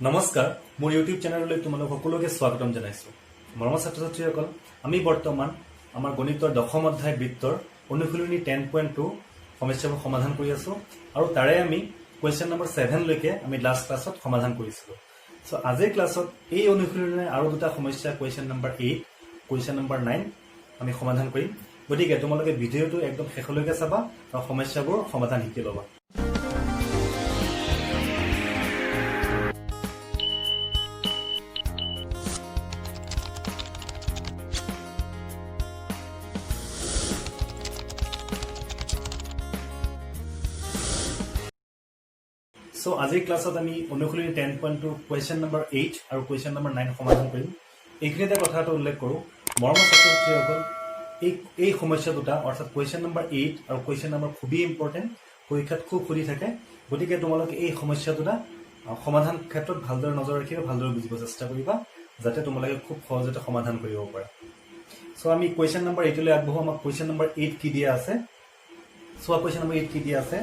নমস্কাৰ মোৰ ইউটিউব চেনেললৈ তোমালোক সকলোকে স্বাগতম জনাইছো মৰমৰ ছাত্ৰ ছাত্ৰীসকল আমি বৰ্তমান আমাৰ গণিতৰ দশম অধ্যায় বৃত্তৰ অনুশীলনী 10.2 সমস্যাবোৰ সমাধান কৰি আছো আৰু তাৰে আমি কোৱেশ্চন নম্বৰ 7 লৈকে আমি লাষ্ট ক্লাছত সমাধান কৰিছিলো সো আজিৰ ক্লাছত এই অনুশীলনীৰ আৰু দুটা সমস্যা কোৱেশ্চন নম্বৰ 8 কোৱেশ্চন নম্বৰ 9 আমি সমাধান কৰিম গতিকে তোমালোকে ভিডিঅটো একদম শেষলৈকে চাবা আৰু সমস্যাবোৰ সমাধান শিকি ল'বা So, আজিৰ ক্লাছত আমি অনুশীলনী 10.2 কোৱেশ্চন নম্বৰ 8 আৰু কোৱেশ্চন নম্বৰ 9 সমাধান কৰিম এইখিনিতে কথাটো উল্লেখ কৰোঁ মৰমৰ ছাত্ৰীসকল এই সমস্যা দুটা অৰ্থাৎ কোৱেশ্চন নম্বৰ 8 আৰু কোৱেশ্চন নম্বৰ খুবেই ইম্পৰ্টেণ্ট পৰীক্ষাত খুব সুধি থাকে গতিকে তোমালোকে এই সমস্যা দুটা সমাধান ক্ষেত্ৰত ভালদৰে নজৰ ৰাখিবা ভালদৰে বুজিব চেষ্টা কৰিবা যাতে তোমালোকে খুব সহজতে সমাধান কৰিব পাৰা সো আমি কোৱেশ্চন নম্বৰ 8 লৈ আগবঢ়ো আমাক কোৱেশ্চন নম্বৰ 8 কি দিয়া আছে সো কোৱেশ্চন নম্বৰ 8 কি দিয়া আছে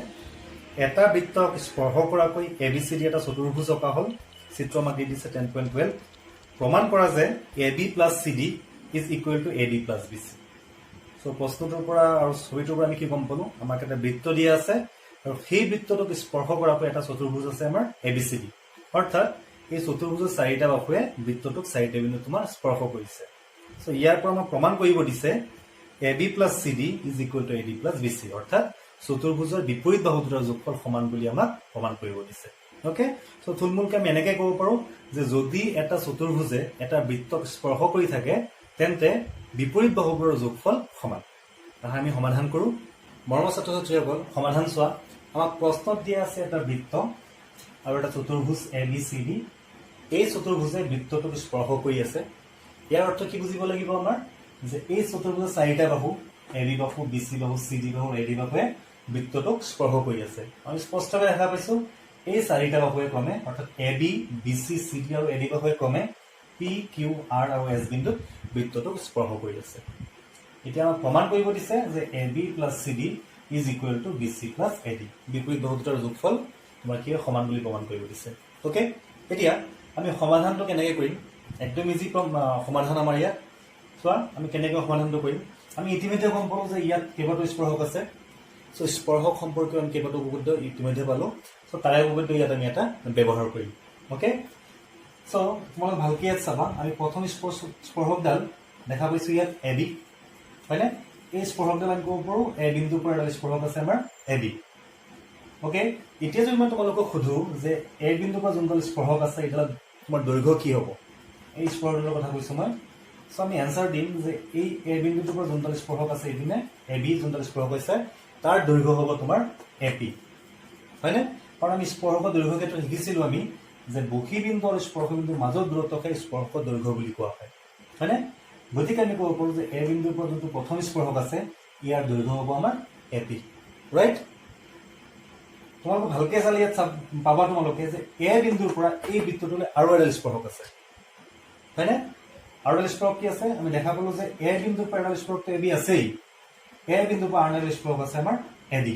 এটা বৃত্তক স্পৰ্শ কৰাকৈ এবিসিডি এটা চতুৰ্ভুজ অঁকা হল চিত্ৰ আমাক দি দিছে 10.12 প্ৰমাণ কৰা যে AB plus CD is equal to AD plus BC so প্ৰশ্নটোৰ পৰা আৰু ছবিটোৰ পৰা আমি কি গম পালো আমাক এটা বৃত্ত দিয়া আছে আৰু সেই বৃত্তটোক স্পৰ্শ কৰাকৈ এটা চতুৰ্ভুজ আছে আমাৰ এবিসিডি অৰ্থাৎ এই চতুৰ্ভুজৰ চাৰিটা বাহুৱে বৃত্তটোক চাৰিটা বিন্দু তোমাৰ স্পৰ্শ কৰিছে সো ইয়াৰ পৰা আমাক প্ৰমাণ কৰিব দিছে AB plus CD is equal to AD plus BC অৰ্থাৎ চতুৰ্ভুজৰ বিপৰীত বাহু দুটাৰ যোগফল সমান বুলি আমাক প্ৰমাণ কৰিব দিছে ওকে সো থুলমূলকৈ আমি এনেকৈ ক'ব পাৰো যে যদি এটা চতুৰ্ভুজে এটা বৃত্তক স্পৰ্শ কৰি থাকে তেন্তে বিপৰীত বাহুবোৰৰ যোগফল সমান তাহা আমি সমাধান কৰো মৰমৰ ছাত্ৰ ছাত্ৰীসকল সমাধান চোৱা আমাক প্ৰশ্নত দিয়া আছে এটা বৃত্ত আৰু এটা চতুৰ্ভুজ এবিসিডি এই চতুৰ্ভুজে বৃত্তটোক স্পৰ্শ কৰি আছে ইয়াৰ অৰ্থ কি বুজিব লাগিব আমাৰ যে এই চতুৰ্ভুজৰ চাৰিটা বাহু এবি বাহু বিসি বাহু সিডি বাহু এডি বাহুৱে বৃত্তটোক স্পৰ্শ কৰি আছে আমি স্পষ্টভাৱে দেখা পাইছো এই চাৰিটা বাহুৱে ক্ৰমে অৰ্থাৎ এবি বিসি সিডি আৰু এডি বাহুৱে ক্ৰমে পি কিউ আৰ আৰু এছ বিন্দুত বৃত্তটোক স্পৰ্শ কৰি আছে এতিয়া আমাক প্ৰমাণ কৰিব দিছে যে AB plus CD is equal to BC plus AD বিপৰীত বাহু দুটাৰ যোগফল তোমাৰ কি সমান বুলি প্ৰমাণ কৰিব দিছে ওকে এতিয়া আমি সমাধানটো কেনেকৈ কৰিম একদম ইজি সমাধান আমাৰ ইয়াত চোৱা আমি কেনেকৈ সমাধানটো কৰিম আমি ইতিমধ্যে গম পালো যে ইয়াত কেইবাটাও স্পৰ্শক আছে সো স্পৰ্শক সম্পৰ্কীয় আমি কেইবাটাও উপপাদ্য ইতিমধ্যে পালো সো তাৰে উপপাদ্য ইয়াত আমি এটা ব্যৱহাৰ কৰিম ওকে সো তোমালোক ভালকৈ ইয়াত চাবা আমি প্ৰথম স্পৰ্শকডাল দেখা পাইছো ইয়াত এবি হয়নে এই স্পৰ্শকডাল আমি ক'ব পাৰোঁ এ বিন্দুৰ পৰা এডাল স্পৰ্শক আছে আমাৰ এবি ওকে এতিয়া যদি মই তোমালোকক সোধো যে এ বিন্দুৰ পৰা যোনডাল স্পৰ্শক আছে এইডাল তোমাৰ দৈৰ্ঘ্য কি হ'ব এই স্পৰ্শকডালৰ কথা কৈছো মই সো আমি এনসাৰ দিম যে এই এ বিন্দুটোৰ পৰা যোনডাল স্পৰ্শক আছে এইপিনে এবি যোনডাল স্পৰ্শক আছে তাৰ দৈৰ্ঘ্য হ'ব তোমাৰ এপি হয়নে কাৰণ আমি স্পৰ্শকৰ দৈৰ্ঘ্যৰ ক্ষেত্ৰত শিকিছিলো আমি যে বহী বিন্দু আৰু স্পৰ্শ বিন্দুৰ মাজৰ দূৰত্বকে স্পৰ্শ দৈৰ্ঘ্য বুলি কোৱা হয় হয়নে গতিকে আমি ক'ব পাৰোঁ যে এ বিন্দুৰ পৰা যোনটো প্ৰথম স্পৰ্শক আছে ইয়াৰ দৈৰ্ঘ্য হ'ব আমাৰ এপি ৰাইট তোমালোকে ভালকৈ চালে ইয়াত পাবা তোমালোকে যে এ বিন্দুৰ পৰা এই বৃত্তটোলৈ আৰু এডাল স্পৰ্শক আছে হয়নে আৰু এডাল স্পৰ্শক কি আছে আমি দেখা পালো যে এ বিন্দুৰ পৰা এডাল স্পৰ্শকটো এবি আছেই এ বিন্দুৰ পৰা আন এডাল স্পৰ্শক আছে আমাৰ এডি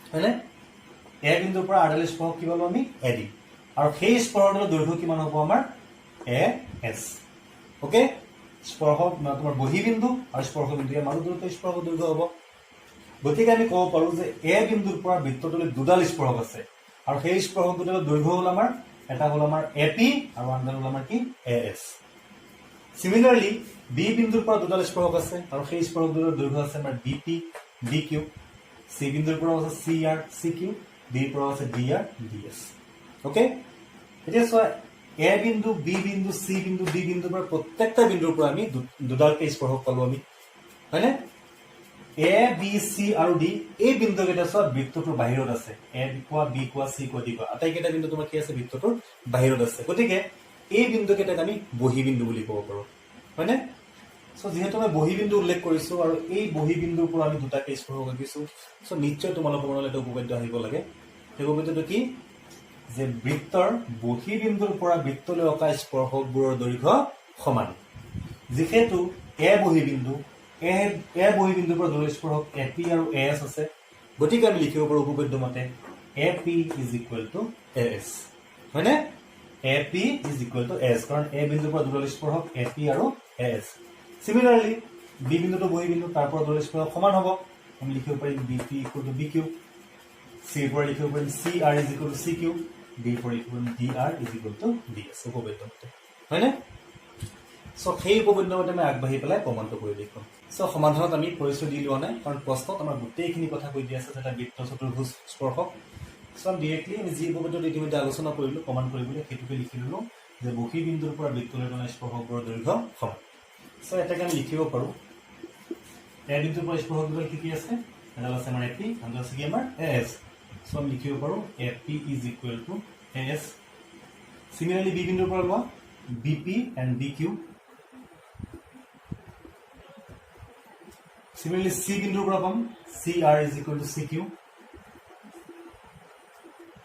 হয়নে এ বিন্দুৰ পৰা আন এডাল স্পৰ্শক কি পালো আমি এডি আৰু সেই স্পৰ্শকটোৰ দৈৰ্ঘ্য কিমান হ'ব আমাৰ এ এছ ওকে স্পৰ্শক তোমাৰ বহী বিন্দু আৰু স্পৰ্শ বিন্দু ইয়াৰ মাজৰ দূৰত্ব স্পৰ্শ দৈৰ্ঘ্য হ'ব গতিকে আমি ক'ব পাৰো যে এ বিন্দুৰ পৰা বৃত্তটোলৈ দুডাল স্পৰ্শক আছে আৰু সেই স্পৰ্শক দুডালৰ দৈৰ্ঘ্য হ'ল আমাৰ এটা হ'ল আমাৰ এপি আৰু আনডাল হ'ল আমাৰ কি এ এছ Similarly, B বিন্দুৰ পৰা দুডাল স্পৰ্শক আছে আৰু সেই স্পৰ্শক দুডালৰ দৈৰ্ঘ্য আছে আমাৰ বিপি বিকিউ সি বিন্দুৰ পৰা আছে চিআৰ চিকিউ ডিৰ পৰা আছে ডিআৰ ডিএছ ওকে এতিয়া চোৱা এ বিন্দু বি বিন্দু চি বিন্দু ডি বিন্দুৰ পৰা প্ৰত্যেকটা বিন্দুৰ পৰা আমি দুডালকৈ স্পৰ্শক পালো আমি হয়নে এ বি চি আৰু ডি এই বিন্দুকেইটা চোৱা বৃত্তটোৰ বাহিৰত আছে এ কোৱা বি কোৱা চি কোৱা ডি কোৱা আটাইকেইটা বিন্দু তোমাৰ কি আছে বৃত্তটোৰ বাহিৰত আছে গতিকে এই বিন্দুকেইটাক আমি বহী বিন্দু বুলি ক'ব পাৰোঁ হয়নে সো যিহেতু মই বহী বিন্দু উল্লেখ কৰিছো আৰু এই বহী বিন্দুৰ পৰা আমি দুটাকৈ স্পৰ্শক আঁকিছো সো নিশ্চয় তোমালোকৰ মনলৈ এটা উপপাদ্য আহিব লাগে সেই উপপাদ্যটো কি যে বৃত্তৰ বহী বিন্দুৰ পৰা বৃত্তলৈ অঁকা স্পৰ্শকবোৰৰ দৈৰ্ঘ্য সমান যিহেতু এ বহী বিন্দুৰ পৰা দুডাল স্পৰ্শক এপি আৰু এ এছ আছে গতিকে আমি লিখিব পাৰোঁ উপপাদ্য মতে AP is equal to A S হয়নে AP is equal to AS, কাৰণ A বিন্দুৰ পৰা দুডাল স্পৰ্শক AP আৰু AS। Similarly, B বিন্দুটো বহি বিন্দু তাৰ পৰা দুডাল স্পৰ্শক সমান হ'ব, আমি লিখিব পাৰিম BP equal to BQ, C ৰ পৰা লিখিব পাৰিম CR is equal to CQ, D ৰ পৰা লিখিব পাৰিম DR is equal to DS, উপবৃত্ত মতে, হয়নে? সো সেই উপবৃত্ত মতে আমি আগবাঢ়ি পেলাই প্ৰমাণটো কৰি দেখুৱাম। সো সমাধানত আমি পৰিচয় দি লোৱা নাই, কাৰণ প্ৰশ্নত আমাৰ গোটেইখিনি কথা কৈ দিয়া আছে, এটা বৃত্ত চতুৰ্ভুজ স্পৰ্শক। সো আমি ডিৰেক্টলি আমি যি উপবৃত্তটো ইতিমধ্যে আলোচনা কৰিলোঁ প্ৰমাণ কৰিবলৈ, সেইটোকে লিখি ল'লোঁ যে বহি বিন্দুৰ পৰা বৃত্তলৈ টনা স্পৰ্শকবোৰৰ দৈৰ্ঘ্য সমান। সো এটাকে আমি লিখিব পাৰোঁ, এ বিন্দুৰ পৰা স্পৰ্শক দুডাল কি কি আছে, এডাল আছে আমাৰ AP, আনডাল আছে কি আমাৰ AS। সো আমি লিখিব পাৰোঁ AP is equal to AS। Similarly, B বিন্দুৰ পৰা লোৱা BP and BQ। Similarly, C বিন্দুৰ পৰা পাম CR is equal to CQ।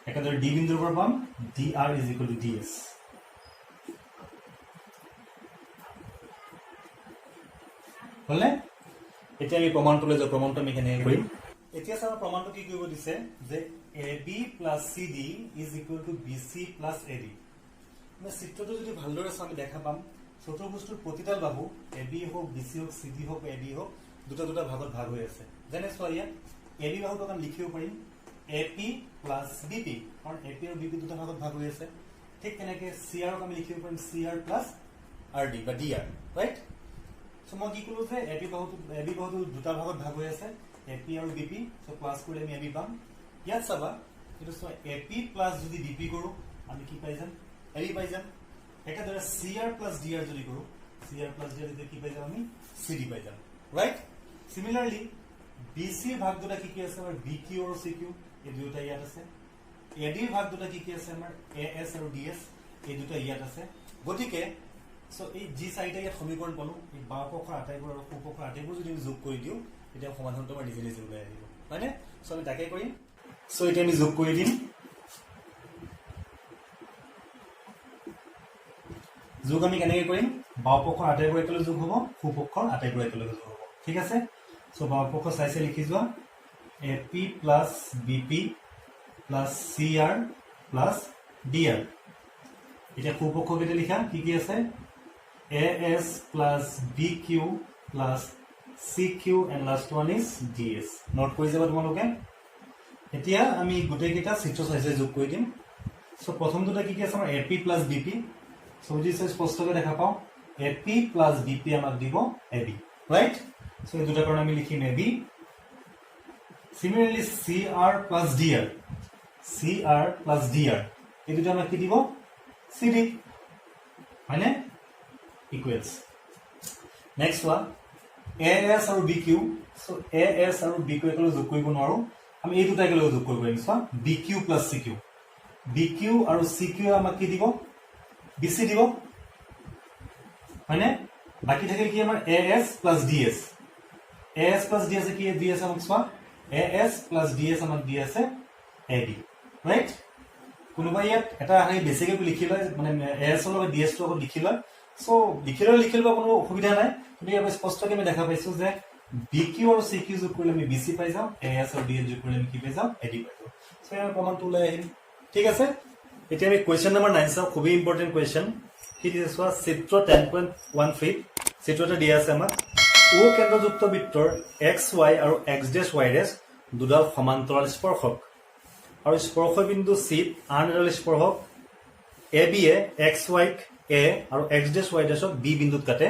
একেদৰে D বিন্দুৰ পৰা পাম DR is equal to DS। হলনে? এতিয়া আমি প্ৰমাণটোলৈ যাওঁ, প্ৰমাণটো আমি কেনেকৈ কৰিম। এতিয়া চাওঁ প্ৰমাণটো কি কৰিব দিছে যে AB plus CD is equal to BC plus AD। মানে চিত্ৰটো যদি ভালদৰে চাওঁ আমি দেখা পাম চতুৰ্ভুজটোৰ প্ৰতিডাল বাহু AB হওক, BC হওক, CD হওক, AD হওক, দুটা দুটা ভাগত ভাগ হৈ আছে। যেনে চোৱা ইয়াত AB বাহুটোক আমি লিখিব পাৰিম AP plus BP, কাৰণ AP আৰু BP দুটা ভাগত ভাগ হৈ আছে। ঠিক তেনেকৈ CR ক আমি লিখিব পাৰিম CR plus RD বা DR, ৰাইট? সো মই কি কৰো যে AB বাহুটো দুটা ভাগত ভাগ হৈ আছে, AP আৰু BP। সো প্লাস কৰিলে আমি AB পাম। ইয়াত চাবা কিন্তু চোৱা AP প্লাস যদি BP কৰো আমি কি পাই যাম, AB পাই যাম। একেদৰে CR প্লাস DR যদি কৰো, CR প্লাস DR যদি কি পাই যাম আমি CD পাই যাম, ৰাইট? Similarly, BC ভাগ দুটা কি কি আছে আমাৰ BQ আৰু CQ, এই দুটা ইয়াত আছে। AD ভাগ দুটা কি কি আছে আমাৰ AS আৰু DS, এই দুটা ইয়াত আছে। গতিকে সো এই যি চাৰিটা ইয়াত সমীকৰণ পালো, এই বাওঁ পক্ষৰ আটাইবোৰ আৰু সোঁ পক্ষৰ আটাইবোৰ যদি আমি যোগ কৰি দিওঁ তেতিয়া সমাধানটো আমাৰ নিজে নিজে ওলাই আহিব, হয়নে? সো আমি তাকে কৰিম। সো এতিয়া আমি যোগ কৰি দিম। যোগ আমি কেনেকৈ কৰিম, বাওঁ পক্ষৰ আটাইবোৰ একেলগে যোগ হ'ব, সোঁ পক্ষৰ আটাইবোৰ একেলগে যোগ হ'ব, ঠিক আছে? সো বাওঁ পক্ষ চাইছে লিখি যোৱা AP plus BP plus CR plus DR। এতিয়া সোঁ পক্ষ কেইটা লিখা কি কি আছে, AS plus BQ plus CQ and last one is DS। Note কৰি যাবা তোমালোকে। এতিয়া আমি গোটেই কেইটা চিত্ৰ চাইছে যোগ কৰি দিম। সো প্ৰথম দুটা কি কি আছে আমাৰ AP plus BP। সো যি স্পষ্টকৈ দেখা পাওঁ AP plus BP আমাক দিব AB, ৰাইট? সো এই দুটা কাৰণ আমি লিখিম AB। Similarly, CR plus DR, CR plus DR, এই দুটা আমাক কি দিব CD, হয়নে? ইকুৱেলছ। নেক্সট ওৱান AS আৰু BQ। সো AS আৰু BQ একেলগে যোগ কৰিব নোৱাৰো, আমি এই দুটা একেলগে যোগ কৰিব পাৰিম। চোৱা BQ plus CQ, BQ আৰু CQ আমাক কি দিব BC দিব, হয়নে? বাকি থাকিল কি আমাৰ AS plus DS। AS plus DS কি দি আছে আমাক চোৱা AS plus DS আমাক দি আছে AD, ৰাইট? কোনোবা ইয়াত এটা আহি বেছিকে লিখি লয়, মানে AS ৰ লগত DS টো লগত লিখি লয়। সো লিখিলেও কোনো অসুবিধা নাই, কিন্তু ইয়াত স্পষ্টকৈ আমি দেখা পাইছো যে BQ আৰু CQ যোগ কৰিলে আমি BC পাই যাওঁ, AS আৰু DS যোগ কৰিলে আমি কি পাই যাওঁ AD পাই যাওঁ। সো ইয়াৰ প্ৰমাণটো ওলাই আহিল, ঠিক আছে? এতিয়া আমি কুৱেশ্যন নম্বৰ 9 চাওঁ, খুবেই ইম্পৰ্টেণ্ট কুৱেশ্যন। কি দিছে চোৱা চিত্ৰ 10.13 চিত্ৰ এটা দিয়া আছে আমাক। ও কেন্দ্ৰযুক্ত বৃত্তৰ XY আৰু X' দুডাল সমান্তৰাল স্পৰ্শক আৰু স্পৰ্শ বিন্দু চিত আন এডাল স্পৰ্শক AB এ XY A আৰু X' B বিন্দুত কাটে,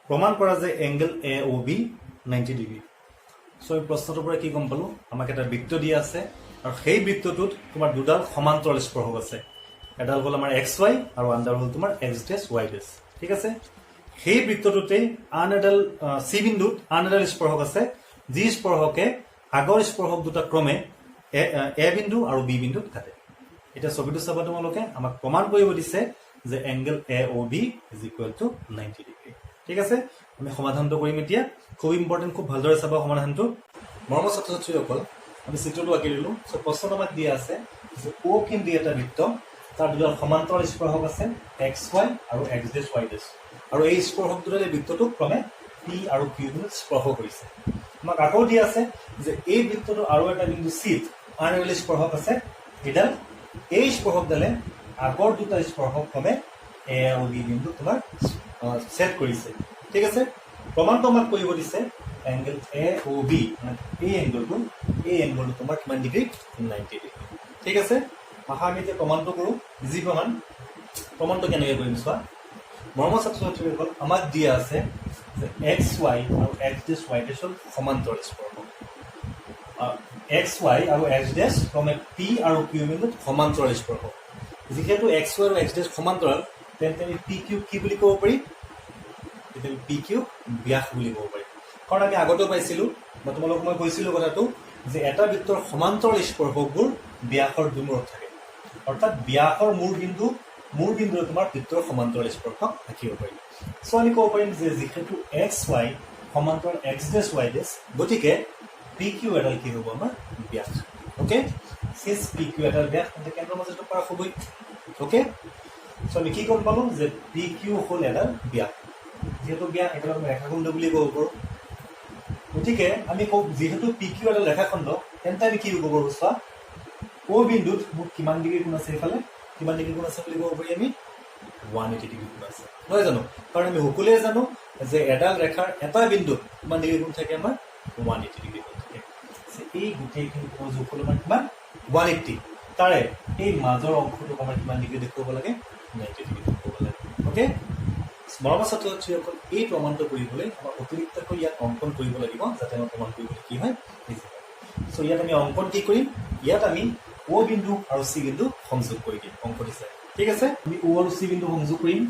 প্ৰমাণ কৰা যে এংগল AOB 90 ডিগ্ৰী। সো এই প্ৰশ্নটোৰ পৰা কি গম পালো, আমাক এটা বৃত্ত দিয়া আছে আৰু সেই বৃত্তটোত তোমাৰ দুডাল সমান্তৰাল স্পৰ্শক আছে। এডাল হ'ল আমাৰ XY আৰু আনডাল হ'ল তোমাৰ X', ঠিক আছে? সেই বৃত্তটোতেই আন এডাল C বিন্দুত আন এডাল স্পৰ্শক আছে, যি স্পৰ্শকে আগৰ স্পৰ্শক দুটা ক্ৰমে A বিন্দু আৰু B বিন্দুত কাটে। এটা ছবিটো চাবা তোমালোকে, আমাক প্ৰমাণ কৰিব দিছে যে angle AOB is equal to 90 degree, ঠিক আছে? আমি সমাধানটো কৰিম এতিয়া, খুব ইম্পৰ্টেণ্ট, খুব ভালদৰে চাবা সমাধানটো। মৰমৰ ছাত্ৰ ছাত্ৰীসকল, আমি চিত্ৰটো আঁকি দিলোঁ। সো প্ৰশ্নত আমাক দিয়া আছে যে O কেন্দ্ৰী এটা বৃত্ত, তাৰ দুডাল সমান্তৰাল স্পৰ্শক আছে XY আৰু X', আৰু এই স্পৰ্শক দুডালে বৃত্তটোক ক্ৰমে P আৰু Q বিন্দুত স্পৰ্শ কৰিছে। আমাক আকৌ দিয়া আছে যে এই বৃত্তটো আৰু এটা বিন্দু চিত আন এডাল স্পৰ্শক আছে, এডাল এই স্পৰ্শকডালে আগৰ দুটা স্পৰ্শক্ৰমে এ আৰু বি বিন্দু তোমাৰ ছেট কৰিছে ঠিক আছে প্ৰমাণটো আমাক কৰিব দিছে এংগল এ অ বি মানে এই এংগলটো তোমাৰ কিমান ডিগ্ৰী 90 ডিগ্ৰী ঠিক আছে আহা আমি এতিয়া প্ৰমাণটো কৰোঁ যি প্ৰমাণটো কেনেকৈ কৰিম চোৱা মৰমৰ ছাত্ৰ ছাত্ৰীসকল আমাক দিয়া আছে যে এক্স ৱাই আৰু এক্স ডেছ ৱাই ডেছৰ সমান্তৰাল স্পৰ্শ এক্স ৱাই আৰু এক্স ডেছ ক্ৰমে পি আৰু কিউ বিন্দুত সমান্তৰাল স্পৰ্শ যিহেতু এক্স ৱাই আৰু এক্স ডেছ সমান্তৰাল তেন্তে আমি পি কিউ কি বুলি ক'ব পাৰি তেতিয়া পি কিউ ব্যাস বুলি ক'ব পাৰি কাৰণ আমি আগতেও পাইছিলোঁ বা তোমালোকক মই কৈছিলোঁ কথাটো যে এটা বৃত্তৰ সমান্তৰাল স্পৰ্শবোৰ ব্যাসৰ দুমূৰত থাকে অৰ্থাৎ ব্যাসৰ মূৰ বিন্দুৰে তোমাৰ বৃত্তৰ সমান্তৰাল স্পৰ্শক ৰাখিব পাৰি চ' আমি ক'ব পাৰিম যে যিহেতু এক্স ৱাই সমান্তৰাল এক্স ডেছ ৱাই ডেছ গতিকে পি কিউ এডাল কি হ'ব আমাৰ ব্যাস অ'কে চিন্স পি কিউ এডাল ব্যাস তেন্তে কেন্দ্ৰৰ মাজত পাৰ হ'বই অ'কে চ' আমি কি গম পালোঁ যে পি কিউ হ'ল এডাল ব্যাস যিহেতু ব্যাস এডাল আমি ৰেখাখণ্ড বুলি ক'ব পাৰোঁ গতিকে আমি কওঁ যিহেতু পি কিউ এডাল ৰেখাখণ্ড তেন্তে আমি কি ক'ব পাৰোঁ চোৱা অ' বিন্দুত মোৰ কিমান ডিগ্ৰী কোণ আছে এইফালে কিমান ডিগ্ৰী কোণ আছে বুলি ক'ব পাৰি আমি 180 ডিগ্ৰী কোণ আছে নহয় জানো কাৰণ আমি সকলোৱে জানো যে এডাল ৰেখাৰ এটা বিন্দুত কিমান ডিগ্ৰী কোণ থাকে আমাৰ 180 ডিগ্ৰী কোণ থাকে এই গোটেইখিনি কোণৰ যোগফল আমাৰ কিমান 180 তাৰে এই মাজৰ অংশটোক আমাৰ কিমান ডিগ্ৰী দেখুৱাব লাগে 90 ডিগ্ৰী দেখুৱাব লাগে অ'কে মৰমৰ ছাত্ৰ ছাত্ৰীসকল এই প্ৰমাণটো কৰিবলৈ আমাৰ অতিৰিক্তকৈ ইয়াত অংকন কৰিব লাগিব যাতে আমাৰ প্ৰমাণ কৰিবলৈ কি হয় চ' ইয়াত আমি অংকন কি কৰিম ইয়াত আমি অ' বিন্দু আৰু চি বিন্দু সংযোগ কৰি দিম অংক হিচাপে ঠিক আছে আমি অ' আৰু চি বিন্দু সংযোগ কৰিম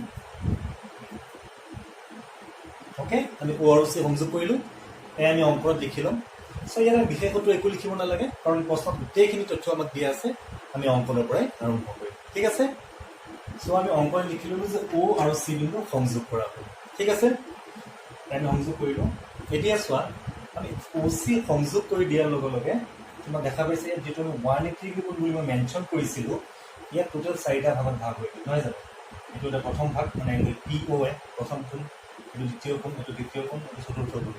অ'কে আমি অ' আৰু চি সংযোগ কৰিলোঁ এয়া আমি অংকত লিখি ল'ম চ' ইয়াত বিশেষতো একো লিখিব নালাগে কাৰণ প্ৰশ্নত গোটেইখিনি তথ্য আমাক দিয়া আছে আমি অংকনৰ পৰাই আৰম্ভ কৰিম ঠিক আছে চ' আমি অংকন লিখি ল'লোঁ যে অ' আৰু চি বিন্দু সংযোগ কৰা হ'ল ঠিক আছে আমি সংযোগ কৰিলোঁ এতিয়া চোৱা আমি অ' চি সংযোগ কৰি দিয়াৰ লগে লগে তোমাক দেখা পাইছে ইয়াত যিটো আমি 180 ডিগ্ৰী কোণ বুলি মই মেনশ্যন কৰিছিলোঁ ইয়াত টোটেল 4টা ভাগত ভাগ হৈ গ'ল নহয় জানো এইটো এটা প্ৰথম ভাগ মানে পি অ' এ প্ৰথম কোণ এইটো দ্বিতীয় কোণ এইটো তৃতীয় কোণ এইটো চতুৰ্থ কোণ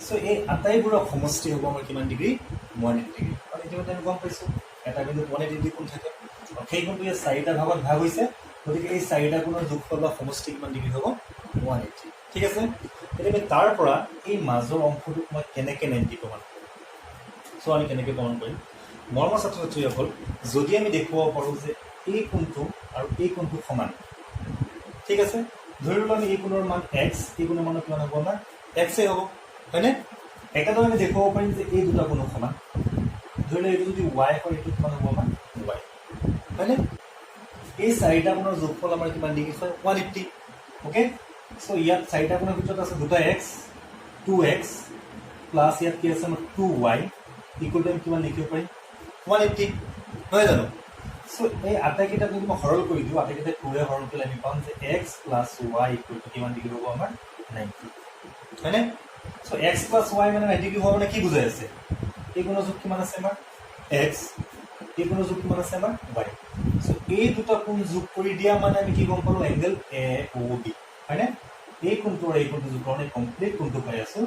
চ' এই আটাইবোৰৰ সমষ্টি হ'ব আমাৰ কিমান ডিগ্ৰী 180 ডিগ্ৰী আৰু ইতিমধ্যে আমি গম পাইছোঁ এটা বিন্দুত 180 ডিগ্ৰী কোণ থাকে আৰু সেই কোণটো ইয়াত 4টা ভাগত ভাগ হৈছে গতিকে এই 4টা কোণৰ যোগফল বা সমষ্টি কিমান ডিগ্ৰী হ'ব 180 ঠিক আছে গতিকে তাৰ পৰা এই মাজৰ অংশটোক মই কেনেকৈ 90 প্ৰমাণ কৰিম চ' আমি কেনেকৈ প্ৰমাণ কৰিম মৰমৰ ছাত্ৰ ছাত্ৰীসকল যদি আমি দেখুৱাব পাৰোঁ যে এই কোণটো আৰু এই কোণটো সমান ঠিক আছে ধৰি লওঁ আমি এই কোণৰ মান এক্স এই কোণৰ মান কিমান হ'ব আমাৰ এক্সেই হ'ব হয়নে একেদৰে আমি দেখুৱাব পাৰিম যে এই দুটা কোণো সমান ধৰি লওঁ এইটো যদি ৱাই হয় এইটো কিমান হ'ব আমাৰ ৱাই হয়নে এই 4টা কোণৰ যোগফল আমাৰ কিমান ডিগ্ৰী হয় 180 অ'কে চ' ইয়াত 4টা কোণৰ ভিতৰত আছে দুটা এক্স 2x প্লাছ ইয়াত কি আছে আমাৰ 2y ইকুৱেল টু আমি কিমান লিখিব পাৰিম 180 নহয় জানো চ' এই আটাইকেইটা যদি মই সৰল কৰি দিওঁ আটাইকেইটা 2ৰে সৰল কৰিলে আমি পাম যে x plus y equal to কিমান ডিগ্ৰী হ'ব আমাৰ 90 হয়নে চ' x প্লাছ y মানে 90 ডিগ্ৰী হোৱা মানে কি বুজাই আছে এই কোণৰ যোগ কিমান আছে আমাৰ x এই কোণৰ যোগ কিমান আছে আমাৰ y চ' এই দুটা কোণ যোগ কৰি দিয়া মানে আমি কি গম পালোঁ এংগল এ অ' বি হয়নে এই কোণটো আৰু এই কোণটো যোগ কাৰণে কমপ্লিট কোণটো পাই আছোঁ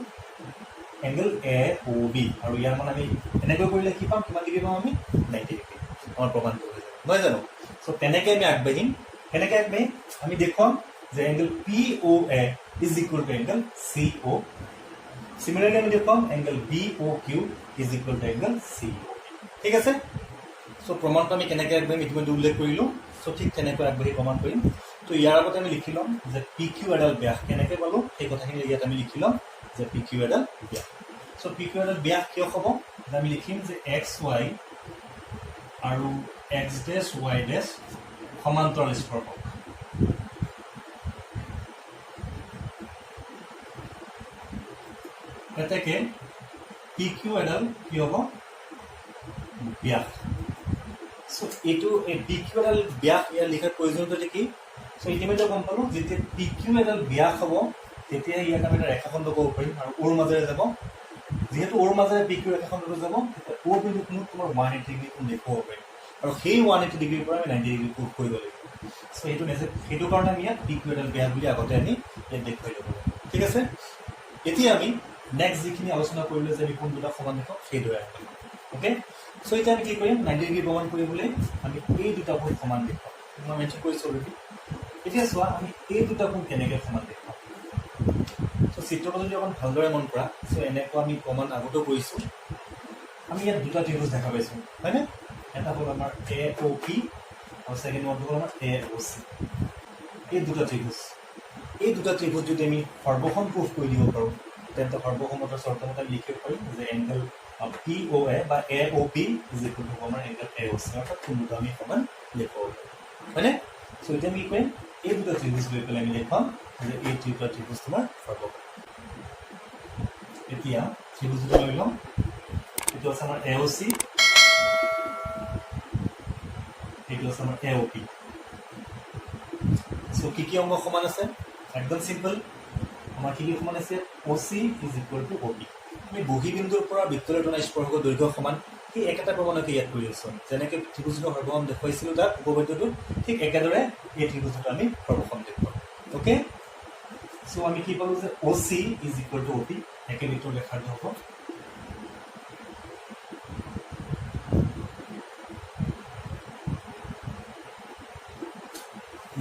এংগল এ অ' বি আৰু ইয়াৰ মানে আমি এনেকৈ কৰিলে কি পাম কিমান ডিগ্ৰী পাম আমি 90 ডিগ্ৰী আমাৰ প্ৰমাণটো হৈ যাব নহয় জানো চ' তেনেকৈ আমি আগবাঢ়িম আমি দেখুৱাম যে angle P O' A is equal to angle C O' similarly আমি দেখুৱাম angle B O' Q is equal to angle C O' ঠিক আছে চ' প্ৰমাণটো আমি কেনেকৈ আগবাঢ়িম ইতিমধ্যে উল্লেখ কৰিলোঁ চ' ঠিক তেনেকৈ আগবাঢ়ি প্ৰমাণ কৰিম তো ইয়াৰ আগতে আমি লিখি ল'ম যে পি কিউ এডাল ব্যাস কেনেকৈ পালোঁ সেই কথাখিনি ইয়াত আমি লিখি ল'ম যে পি কিউ এডাল ব্যাস চ' পি কিউ এডাল ব্যাস কিয় হ'ব যে আমি লিখিম যে এক্স ৱাই আৰু এক্স ডেছ ৱাই ডেছ সমান্তৰাল স্পৰ্শক এতেকে পি কিউ এডাল কি হ'ব ব্যাস চ' এইটো এই পি কিউ এডাল ব্যাস ইয়াৰ লিখাৰ প্ৰয়োজনীয়তা কি চ' ইতিমধ্যে গম পালোঁ যেতিয়া পি কিউ এডাল ব্যাস হ'ব তেতিয়া ইয়াত আমি এটা ৰেখাখণ্ড ক'ব পাৰিম আৰু ওৰ মাজেৰে যাব যিহেতু ওৰ মাজেৰে পি কিউ ৰেখাখণ্ডটো যাব তেতিয়া অ' বিন্দুখনত তোমাৰ 180 ডিগ্ৰী কোণ দেখুৱাব পাৰিম আৰু সেই 180 ডিগ্ৰীৰ পৰা আমি 90 ডিগ্ৰী কোণ কৰিব লাগিব চ' সেইটো কাৰণে আমি ইয়াত পি কিউ এডাল ব্যাস বুলি আগতে আমি ইয়াত দেখুৱাই ল'ব লাগিব ঠিক আছে এতিয়া আমি নেক্সট যিখিনি আলোচনা কৰিলোঁ যে আমি কোন দুটা সমান দেখুৱাম সেইদৰে আহিম অ'কে চ' এতিয়া আমি কি কৰিম 90 ডিগ্ৰী প্ৰমাণ কৰিবলৈ আমি এই দুটা কোণ সমান দেখুৱাম মই মেনশ্যন কৰিছোঁ অলৰেডি এতিয়া চোৱা আমি এই দুটা কোণ কেনেকৈ সমান দেখাম চ' চিত্ৰটো যদি অকণ ভালদৰে মন কৰা চ' এনেকুৱা আমি প্ৰমাণ আগতেও কৰিছোঁ আমি ইয়াত দুটা ত্ৰিভুজ দেখা পাইছোঁ হয়নে এটা হ'ল আমাৰ এ অ' পি আৰু ছেকেণ্ড ওৱানটো হ'ল আমাৰ এ অ' চি এই দুটা ত্ৰিভুজ যদি আমি সৰ্বসম প্ৰুফ কৰি দিব পাৰোঁ তেন্তে সৰ্বসমতাৰ চৰ্তমতে আমি লিখিব পাৰিম যে এংগেল পি অ' এ বা এ O' P is equal two আমাৰ এংগেল এ অ' চি অৰ্থাৎ কোন দুটা আমি সমান দেখুৱাব পাৰিম হয়নে চ' এতিয়া আমি কি কৰিম এই দুটা ত্ৰিভুজ লৈ পেলাই আমি দেখুৱাম যে এই দুটা ত্ৰিভুজ তোমাৰ সৰ্বসম এতিয়া ত্ৰিভুজ দুটা লৈ ল'ম এইটো আছে আমাৰ এ অ' চি এইটো আছে আমাৰ এ অ' পি চ' কি অংগ সমান আছে একদম চিম্পল আমাৰ কি সমান আছে O' C is equal to O' P আমি বহী বিন্দুৰ পৰা বৃত্তলৈ টনা স্পৰ্শক দৈৰ্ঘ্য সমান সেই একেটা প্ৰমাণকে ইয়াত কৰি আছোঁ যেনেকৈ ত্ৰিভুজৰ সৰ্বসম দেখুৱাইছিলোঁ তাত উপপাদ্যটো ঠিক একেদৰে এই ত্ৰিভুজটো আমি সৰ্বসম দেখুৱাম অ'কে চ' আমি কি পালোঁ যে O' C is equal to O' P একে বৃত্তৰ ৰেখাটো হ'ব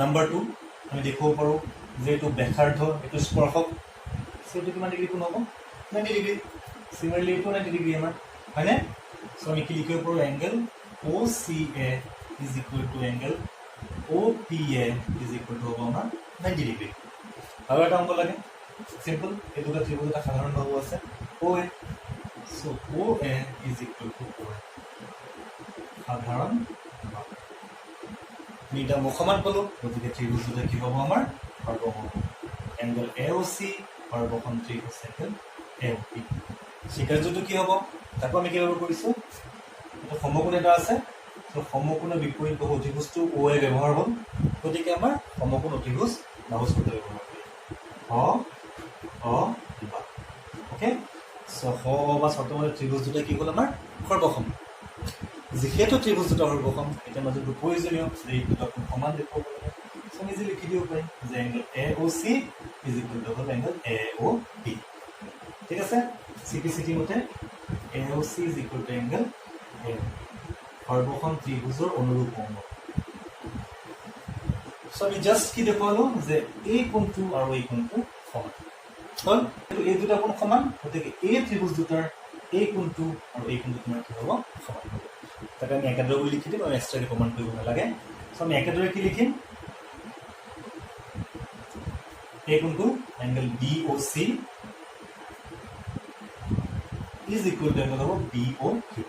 নাম্বাৰ 2 আমি দেখুৱাব পাৰোঁ যে এইটো ব্যাসাৰ্ধ এইটো স্পৰ্শক চ' এইটো কিমান ডিগ্ৰী কোণ হ'ব 90 ডিগ্ৰী চিমিলাৰলি এইটো 90 ডিগ্ৰী আমাৰ হয়নে চ' আমি কি লিখিব পাৰোঁ angle O' C A is equal to angle O' P A is equal two হ'ব আমাৰ 90 ডিগ্ৰী আৰু এটা অংক লাগে চিম্পল এই দুটা ত্ৰিভুজ এটা সাধাৰণ বাহু আছে অ' এ চ' অ' এ ইজ ইকুৱেল টু অ' এ সাধাৰণ বাহু আমি এটা সমান পালোঁ গতিকে ত্ৰিভুজ দুটা কি হ'ব আমাৰ সৰ্বসম এংগেল এ অ' চি সৰ্বসম ত্ৰিভুজ এংগেল এ অ' পি স্বীকাৰ্যটো কি হ'ব তাকো আমি কি ব্যৱহাৰ কৰিছোঁ এইটো সমকোণ এটা আছে ত' সমকোণৰ বিপৰীত বাহু অতিভুজটো অ' এ ব্যৱহাৰ হ'ল গতিকে আমাৰ সমকোণ অতিভুজ বাহু সূত্ৰ ব্যৱহাৰ কৰিম বা অ'কে চ' বা চৰ্তমতে ত্ৰিভুজ দুটা কি হ'ল আমাৰ সৰ্বসম যিহেতু ত্ৰিভুজ দুটা সৰ্বসম এতিয়া মাজত প্ৰয়োজনীয় যে এই দুটা কোণ সমান দেখুৱাব লাগে চ' নিজে লিখি দিব পাৰিম যে angle A O' C is equal to হ'ল এংগেল এ অ' পি ঠিক আছে চিটি মতে A O' C is equal to angle A সৰ্বসম ত্ৰিভুজৰ অনুৰূপ অংগ চ' আমি জাষ্ট কি দেখুৱালোঁ যে এই কোণটো আৰু এই কোণটো সমান হ'ল এই দুটা কোণ সমান গতিকে এই ত্ৰিভুজ দুটাৰ এই কোণটো আৰু এই কোণটো তোমাৰ কি হ'ব সমান হ'ব তাকে আমি একেদৰে বুলি লিখি দিম আৰু এক্সট্ৰাকে প্ৰমাণ কৰিব নালাগে চ' আমি একেদৰে কি লিখিম এই কোণটো angle B O' C is equal to angle হ'ব বি অ' কিউ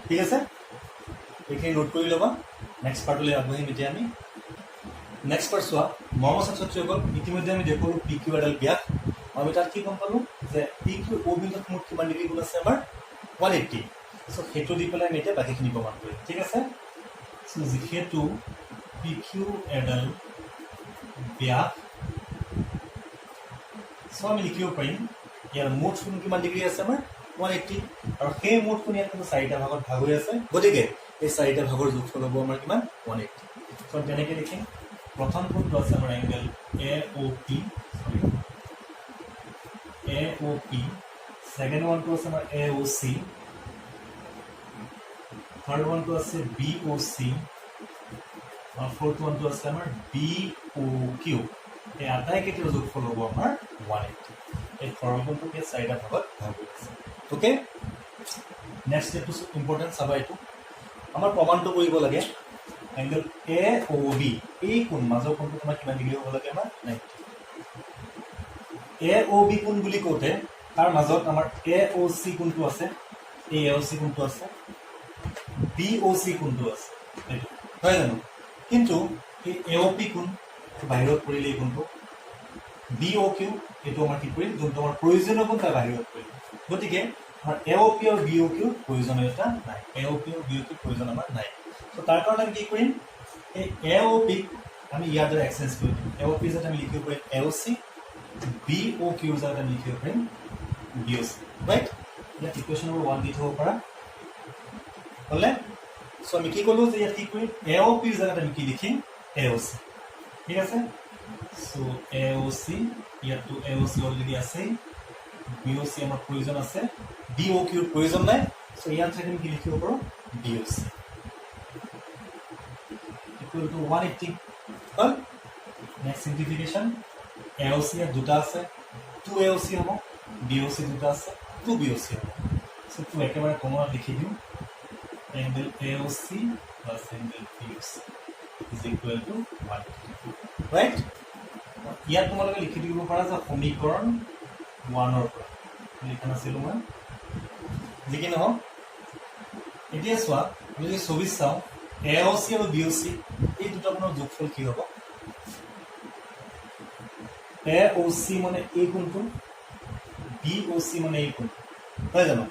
ঠিক আছে এইখিনি নোট কৰি ল'বা নেক্সট পাৰ্টলৈ আগবাঢ়িম এতিয়া আমি নেক্সট পাৰ্ট চোৱা মৰমৰ ছাত্ৰ ছাত্ৰীসকল ইতিমধ্যে আমি দেখুৱালোঁ পি কিউ এডাল ব্যাস আমি তাত কি গম পালোঁ যে পি কিউ অ' বিন্দুত মুঠ কিমান ডিগ্ৰী কোণ আছে আমাৰ 180 চ' সেইটো দি পেলাই আমি এতিয়া বাকীখিনি প্ৰমাণ কৰিম ঠিক আছে চ' যিহেতু পি কিউ এডাল ব্যাস চ' আমি লিখিব পাৰিম ইয়াৰ মুঠ কোণ কিমান ডিগ্ৰী আছে আমাৰ 180 আৰু সেই মুঠ কোণ ইয়াত কিন্তু 4টা ভাগত ভাগ হৈ আছে গতিকে এই 4টা ভাগৰ যোগফল হ'ব আমাৰ কিমান 180 চ' তেনেকৈ লিখিম প্ৰথম কোণটো আছে আমাৰ angle A O' P second ওৱানটো আছে আমাৰ এ অ' চি থাৰ্ড ওৱানটো আছে বি অ' চি আৰু ফ'ৰ্থ ওৱানটো আছে আমাৰ বি অ' কিউ এই আটাইকেইটাৰ যোগফল হ'ব আমাৰ 180 এই সৰলকোণটোকে 4টা ভাগত ভাগ হৈ আছে অ'কে নেক্সট ষ্টেপটো ইম্পৰ্টেণ্ট চাবা এইটো আমাৰ প্ৰমাণটো কৰিব লাগে এংগেল এ অ' বি এই কোণ মাজৰ কোণটো তোমাৰ কিমান ডিগ্ৰী হ'ব লাগে আমাৰ 90 এ অ' বি কোণ বুলি কওঁতে তাৰ মাজত আমাৰ এ অ' চি কোণটো আছে এই এ অ' চি কোণটো আছে বি অ' চি কোণটো আছে এইটো হয় জানো কিন্তু এই এ অ' পি কোণ বাহিৰত পৰিলে এই কোণটো বি অ' কিউ এইটো আমাৰ কি কৰিম যোনটো আমাৰ প্ৰয়োজনীয় কোণ তাৰ বাহিৰত পৰিল গতিকে আমাৰ এ অ' পি আৰু বি অ' কিউৰ প্ৰয়োজনীয়তা নাই এ অ' পি আৰু বি অ' কিউৰ প্ৰয়োজন আমাৰ নাই ত' তাৰ কাৰণে আমি কি কৰিম এই এ অ' পিক আমি ইয়াৰ দ্বাৰা এক্সচেঞ্জ কৰি দিম এ অ' পি যাতে আমি লিখিব পাৰিম এ অ' চি বি অ' কিউৰ যাতে আমি লিখিব পাৰিম বি অ' চি ৰাইট ইয়াত ইকুৱেশ্যন নম্বৰ 1 দি থ'ব পাৰা হ'লে চ' আমি কি ক'লোঁ যে ইয়াত কি কৰিম এ অ' পিৰ জেগাত আমি কি লিখিম এ অ' চি ঠিক আছে চ' এ অ' চি ইয়াততো এ অ' চি অলৰেডি আছেই বি অ' চি আমাৰ প্ৰয়োজন আছে বি অ' কিউৰ প্ৰয়োজন নাই চ' ইয়াত থাকি আমি কি লিখিব পাৰোঁ B O' C equal to 180 হ'ল নেক্সট সিম্পলিফিকেশ্যন AOC ইয়াত দুটা আছে 2 AOC হ'ব BOC দুটা আছে 2 BOC হ'ব সো তো একেবাৰে কমনত লিখি দিওঁ angle AOC plus angle BOC is equal to 180 right ইয়াত তোমালোকে লিখি দিব পাৰা যে সমীকৰণ 1 ৰ পৰা লিখা নাছিলো মই যিকি নহওক এতিয়া চোৱা যদি 24 চাওঁ AOC আৰু BOC এই দুটা কোণৰ যোগফল কি হ'ব AOC মানে এই কোণটো BOC মানে এই কোণটো হয় জানো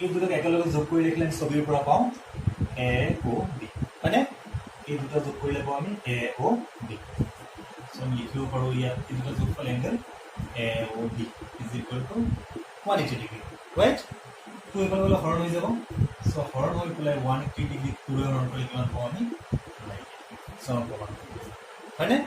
এই দুটাক একেলগে যোগ কৰি লিখিলে আমি ছবিৰ পৰা পাওঁ AOB মানে এই দুটা যোগ কৰিলে পাওঁ আমি AOB সো আমি লিখিব পাৰোঁ ইয়াত এই দুটা যোগফল angle AOB is equal to 180 degree right তো এইফালে গ'লে হৰণ হৈ যাব সো হৰণ হৈ পেলাই 180 ডিগ্ৰী 2 হৰণ কৰিলে কিমান পাওঁ আমি 90 সো হয়নে